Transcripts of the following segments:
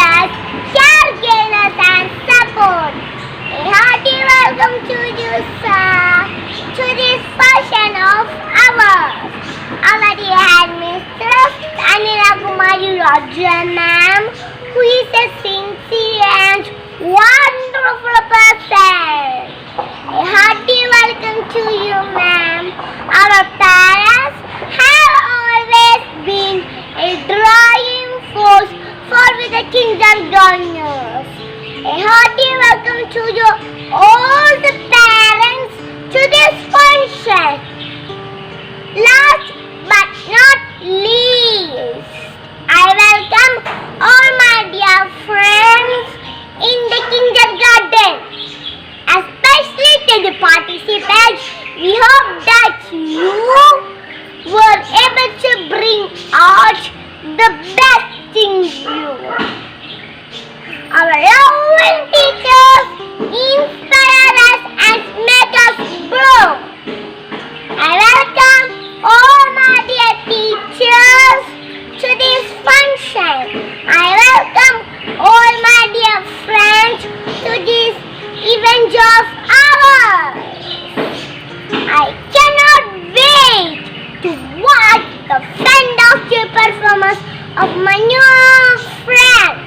teachers, caregivers and support. A hearty welcome to you, sir, to this function of ours. Our dear headmistress, Anila Kumari Rajan ma'am, who is a sincere and wonderful person. A hearty welcome to you, ma'am. Our parents have always been a driving force for the kindergartners. A hearty welcome to you, all the parents, to this function. Last but not least, I welcome all my dear friends in the kindergarten, especially to the participants. We hope that you were able to bring out the best in you. Our loving teachers inspire us and make us grow. I welcome all my dear teachers to this function. I welcome all my dear friends to this event of ours. I cannot wait to watch the fantastic performance of my new friend.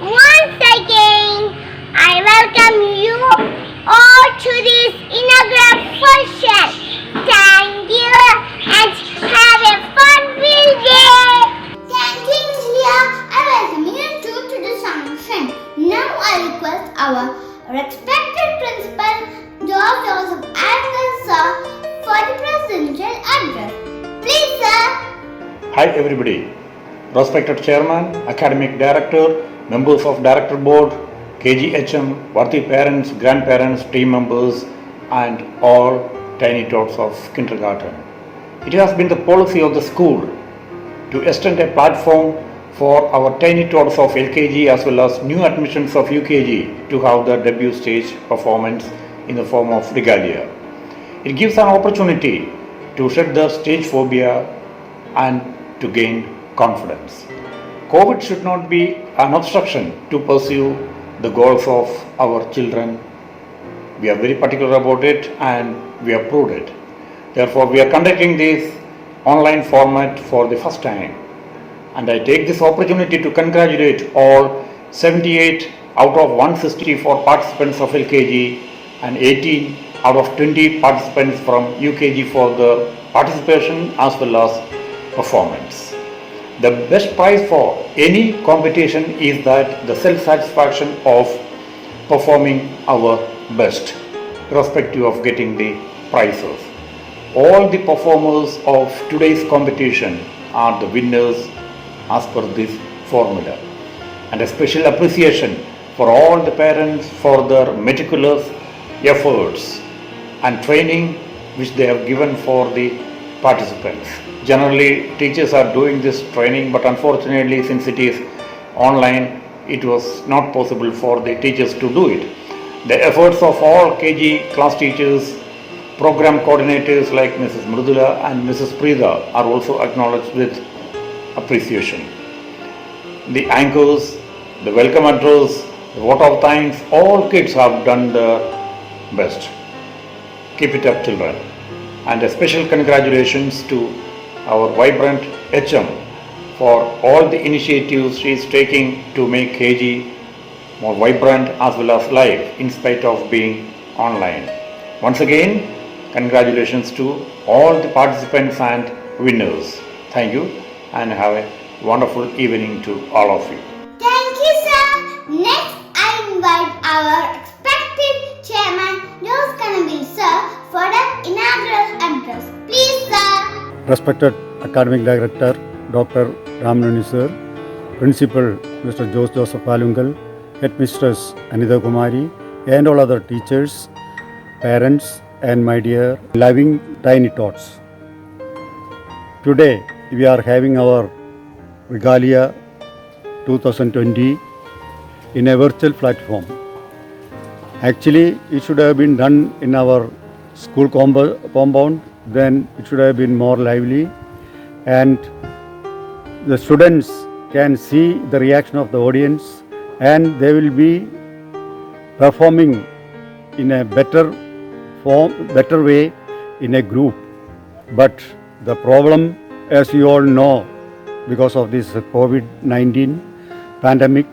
Once again, I welcome you all to this inaugural function. Thank you and have a fun-filled day. Thank you, Julia. I welcome you too to this function. Now I request our respected principal, George Joseph Angle, sir, for the presidential address. Please, sir. Hi everybody. Respected Chairman, Academic Director, members of Director Board, KGHM, worthy parents, grandparents, team members and all tiny tots of kindergarten. It has been the policy of the school to extend a platform for our tiny tots of LKG as well as new admissions of UKG to have the debut stage performance in the form of regalia. It gives an opportunity to shed the stage phobia and to gain confidence. COVID should not be an obstruction to pursue the goals of our children. We are very particular about it and we have proved it. Therefore, we are conducting this online format for the first time. And I take this opportunity to congratulate all 78 out of 164 participants of LKG and 18 out of 20 participants from UKG for the participation as well as performance. The best prize for any competition is that the self-satisfaction of performing our best, irrespective of getting the prizes. All the performers of today's competition are the winners as per this formula. And a special appreciation for all the parents for their meticulous efforts and training which they have given for the participants. Generally, teachers are doing this training, but unfortunately, since it is online, it was not possible for the teachers to do it. The efforts of all KG class teachers, program coordinators like Mrs. Mridula and Mrs. Preeta are also acknowledged with appreciation. The anchors, the welcome address, the vote of thanks, all kids have done the best. Keep it up, children. And a special congratulations to our vibrant HM for all the initiatives she is taking to make KG more vibrant as well as live in spite of being online. Once again, congratulations to all the participants and winners. Thank you and have a wonderful evening to all of you. Thank you, sir. Next, I invite our expected chairman, Jose Kanabil, sir, for the inaugural address. Please, sir. Respected Academic Director Dr. Ramanani sir, Principal Mr. Joseph Alungal, Headmistress Anita Kumari, and all other teachers, parents, and my dear loving tiny tots. Today we are having our Regalia 2020 in a virtual platform. Actually, it should have been done in our school compound, then it should have been more lively, and the students can see the reaction of the audience, and they will be performing in a better way in a group. But the problem, as you all know, because of this COVID-19 pandemic,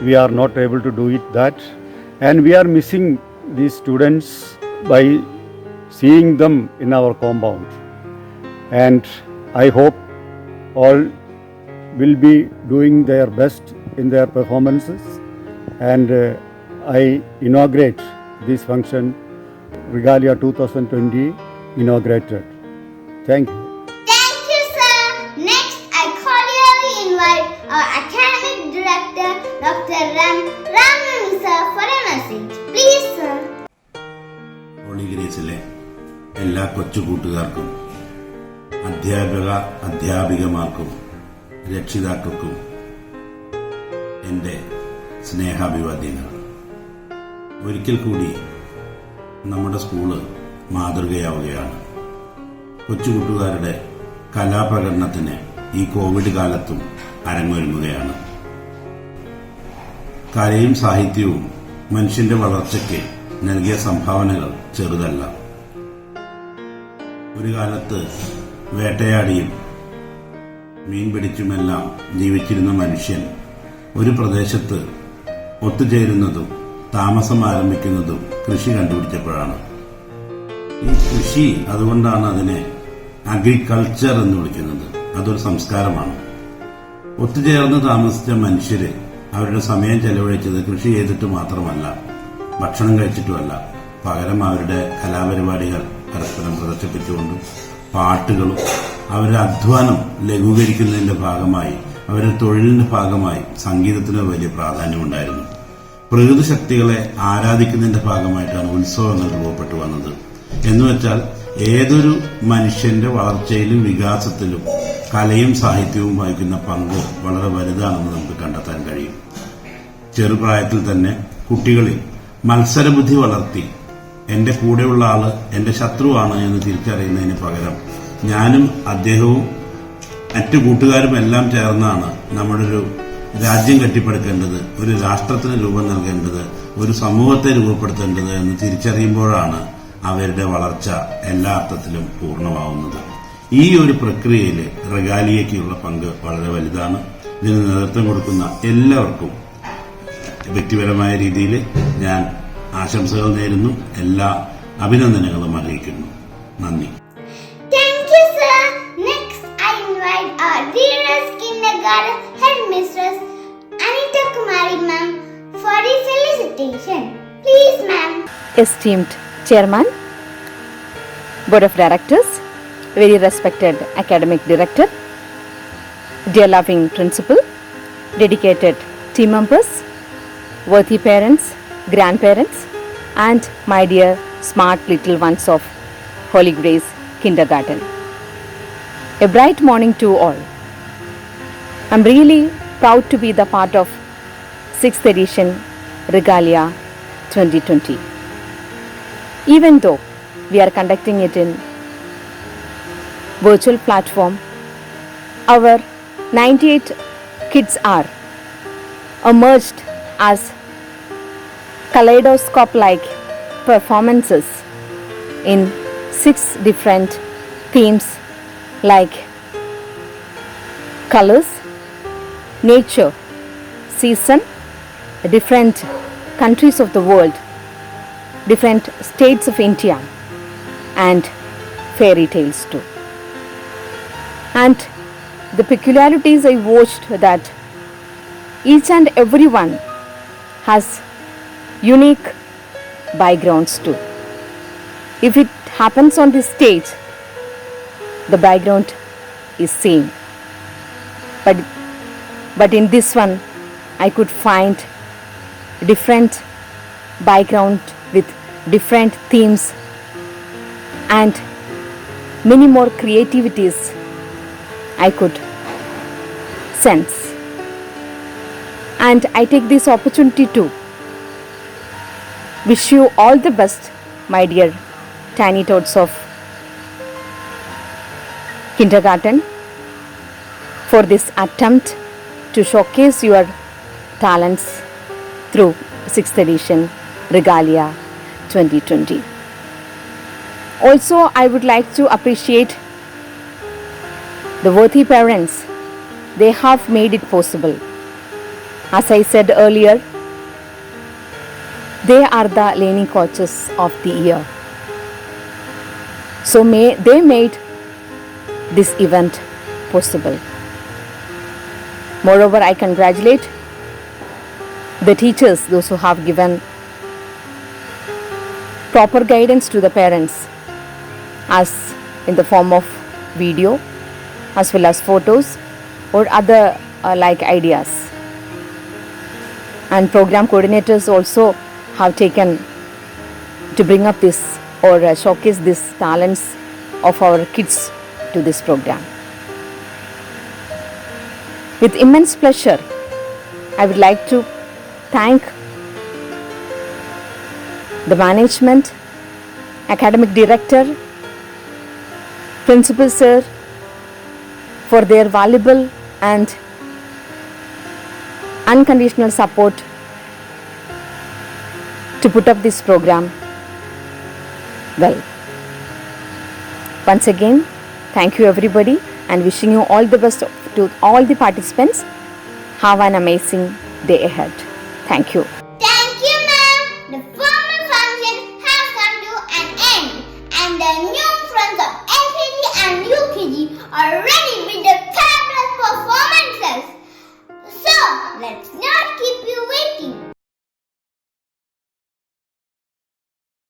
we are not able to do that, and we are missing these students by seeing them in our compound. And I hope all will be doing their best in their performances, and I inaugurate this function, Regalia 2020 inaugurated. Thank you. Thank you, sir. Next, I cordially invite our academic director, Dr. Ramnani sir, for a message. Please, sir. Holy ഗ്രേസിലെ എല്ലാ കൊച്ചുകൂട്ടുകാർക്കും അധ്യാപികമാർക്കും രക്ഷിതാക്കൾക്കും എൻ്റെ സ്നേഹാഭിവാദ്യങ്ങൾ. ഒരിക്കൽ കൂടി നമ്മുടെ school മാതൃകയാവുകയാണ്. കൊച്ചുകൂട്ടുകാരുടെ കലാപ്രകടനത്തിന് ഈ Covid കാലത്തും അരങ്ങൊരുങ്ങുകയാണ്. കലയും സാഹിത്യവും മനുഷ്യന്റെ വളർച്ചയ്ക്ക് നൽകിയ സംഭാവനകൾ ചെറുതല്ല. ഒരു കാലത്ത് വേട്ടയാടിയും മീൻ പിടിച്ചുമെല്ലാം ജീവിച്ചിരുന്ന മനുഷ്യൻ ഒരു പ്രദേശത്ത് ഒത്തുചേരുന്നതും താമസം ആരംഭിക്കുന്നതും കൃഷി കണ്ടുപിടിച്ചപ്പോഴാണ്. ഈ കൃഷി, അതുകൊണ്ടാണ് അതിനെ അഗ്രികൾച്ചർ എന്ന് വിളിക്കുന്നത്. അതൊരു സംസ്കാരമാണ്. ഒത്തുചേർന്ന് താമസിച്ച മനുഷ്യര് അവരുടെ സമയം ചെലവഴിച്ചത് കൃഷി ചെയ്തിട്ട് മാത്രമല്ല, ഭക്ഷണം കഴിച്ചിട്ടുമല്ല. പകരം അവരുടെ കലാപരിപാടികൾ പരസ്പരം പ്രദർശിപ്പിച്ചുകൊണ്ടും പാട്ടുകളും അവരുടെ അധ്വാനം ലഘൂകരിക്കുന്നതിന്റെ ഭാഗമായി, അവരുടെ തൊഴിലിന്റെ ഭാഗമായി സംഗീതത്തിന് വലിയ പ്രാധാന്യമുണ്ടായിരുന്നു. പ്രകൃതി ശക്തികളെ ആരാധിക്കുന്നതിന്റെ ഭാഗമായിട്ടാണ് ഉത്സവങ്ങൾ രൂപപ്പെട്ടു വന്നത്. എന്നുവെച്ചാൽ ഏതൊരു മനുഷ്യന്റെ വളർച്ചയിലും വികാസത്തിലും കലയും സാഹിത്യവും വഹിക്കുന്ന പങ്ക് വളരെ വലുതാണെന്ന് നമുക്ക് കണ്ടെത്താൻ കഴിയും. ചെറുപ്രായത്തിൽ തന്നെ കുട്ടികളിൽ മത്സരബുദ്ധി വളർത്തി എന്റെ കൂടെയുള്ള ആള് എന്റെ ശത്രുവാണ് എന്ന് തിരിച്ചറിയുന്നതിന് പകരം ഞാനും അദ്ദേഹവും മറ്റു കൂട്ടുകാരും എല്ലാം ചേർന്നാണ് നമ്മുടെ ഒരു രാജ്യം കെട്ടിപ്പടുക്കേണ്ടത്, ഒരു രാഷ്ട്രത്തിന് രൂപം നൽകേണ്ടത്, ഒരു സമൂഹത്തെ രൂപപ്പെടുത്തേണ്ടത് എന്ന് തിരിച്ചറിയുമ്പോഴാണ് അവരുടെ വളർച്ച എല്ലാ അർത്ഥത്തിലും പൂർണ്ണമാവുന്നത്. ഈ ഒരു പ്രക്രിയയിൽ റെഗാലിയയ്ക്കുള്ള പങ്ക് വളരെ വലുതാണ്. ഇതിന് നേതൃത്വം കൊടുക്കുന്ന എല്ലാവർക്കും വ്യക്തിപരമായ രീതിയിൽ ഞാൻ ആശംസകൾ നേരുന്നു, എല്ലാ അഭിനന്ദനങ്ങളും അറിയിക്കുന്നു. നന്ദി. Thank you, sir. Next, I invite our dearest kindergarten headmistress, Anita Kumari ma'am, for the felicitation. Please, ma'am. Esteemed Chairman, Board of Directors, very respected Academic Director, dear loving Principal, dedicated team members, worthy parents, grandparents, and my dear smart little ones of Holy Grace Kindergarten. A bright morning to all. I'm really proud to be the part of 6th edition Regalia 2020. Even though we are conducting it in virtual platform, our 98 kids are emerged as kaleidoscope-like performances in 6 different themes like colors, nature, season, different countries of the world, different states of India, and fairy tales too. And the peculiarities I watched that each and everyone has unique backgrounds too. If it happens on this stage, the background is same. But in this one, I could find different background with different themes and many more creativities I could sense. And I take this opportunity to wish you all the best, my dear tiny tots of kindergarten, for this attempt to showcase your talents through 6th edition Regalia 2020. Also, I would like to appreciate the worthy parents. They have made it possible. As I said earlier, they are the learning coaches of the year. So they made this event possible. Moreover, I congratulate the teachers, those who have given proper guidance to the parents, as in the form of video as well as photos or other like ideas. And program coordinators also have taken to bring up this or showcase these talents of our kids to this program. With immense pleasure, I would like to thank the management, academic director, principal sir for their valuable and unconditional support to put up this program well. Once again, thank you everybody and wishing you all the best to all the participants. Have an amazing day ahead. Thank you. Thank you, ma'am. The formal function has come to an end, and the new friends of LKG and UKG are ready with the fabulous performances. So, let's not keep you waiting.